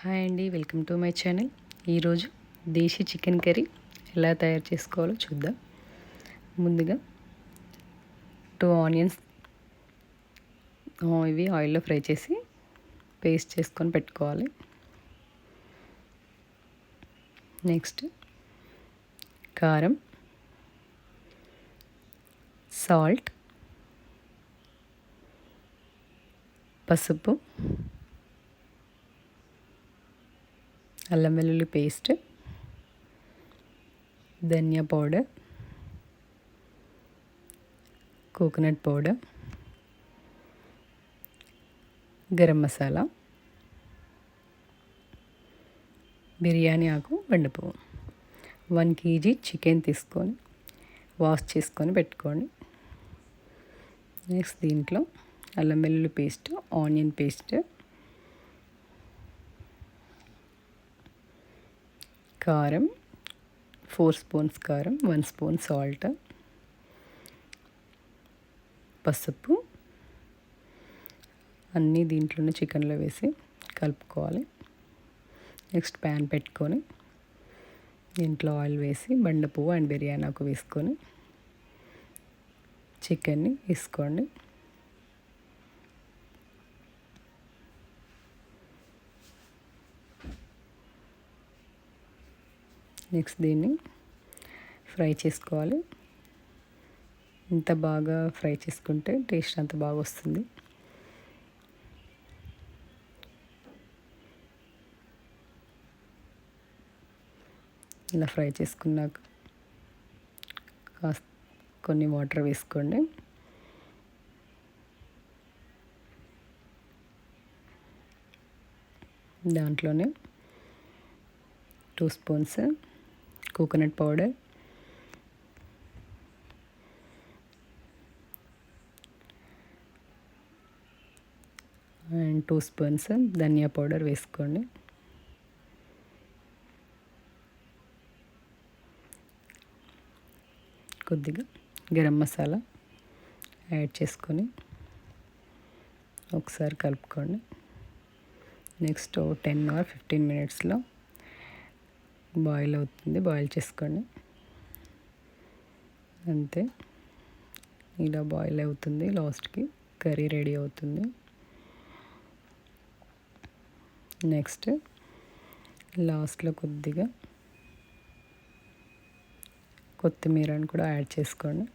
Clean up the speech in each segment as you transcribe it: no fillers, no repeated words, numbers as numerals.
Hi అండి, welcome to my channel. ఈరోజు దేశీ chicken curry ఎలా తయారు చేసుకోవాలో చూద్దాం. ముందుగా 2 ఆనియన్స్ ఇవి ఆయిల్లో ఫ్రై చేసి పేస్ట్ చేసుకొని పెట్టుకోవాలి. నెక్స్ట్ కారం, సాల్ట్, పసుపు, అల్లం వెల్లుల్లి పేస్ట్, ధనియా powder, coconut powder, garam masala, biryani ఆకు, బండపువ్వు. 1 kg చికెన్ తీసుకొని వాష్ చేసుకొని పెట్టుకోండి. నెక్స్ట్ దీంట్లో అల్లం వెల్లుల్లి పేస్ట్, ఆనియన్ పేస్ట్, కారం 4 స్పూన్స్ కారం, 1 స్పూన్ సాల్ట్, పసుపు అన్నీ దీంట్లోనే చికెన్లో వేసి కలుపుకోవాలి. నెక్స్ట్ ప్యాన్ పెట్టుకొని దీంట్లో ఆయిల్ వేసి బండపువ్వు అండ్ బిర్యానీ ఆకు వేసుకొని చికెన్ని వేసుకోండి. నెక్స్ట్ దీన్ని ఫ్రై చేసుకోవాలి. ఎంత బాగా ఫ్రై చేసుకుంటే టేస్ట్ అంత బాగా వస్తుంది. ఇలా ఫ్రై చేసుకున్నాక కాస్త కొన్ని వాటర్ వేసుకోండి. దాంట్లోనే 2 spoons coconut powder, and 2 spoons ధనియా పౌడర్ వేసుకోండి. కొద్దిగా గరం మసాలా యాడ్ చేసుకొని ఒకసారి కలుపుకోండి. నెక్స్ట్ 10 or 15 మినిట్స్లో బాయిల్ అవుతుంది, బాయిల్ చేసుకోండి. అంతే, ఇలా బాయిల్ అవుతుంది. లాస్ట్కి కర్రీ రెడీ అవుతుంది. నెక్స్ట్ లాస్ట్లో కొద్దిగా కొత్తిమీరని కూడా యాడ్ చేసుకోండి.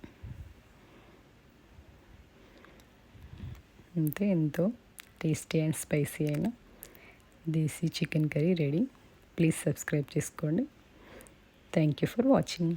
అంతే, ఎంతో టేస్టీ అండ్ స్పైసీ అయిన desi chicken curry ready. Please subscribe చేసుకోండి. Thank you for watching.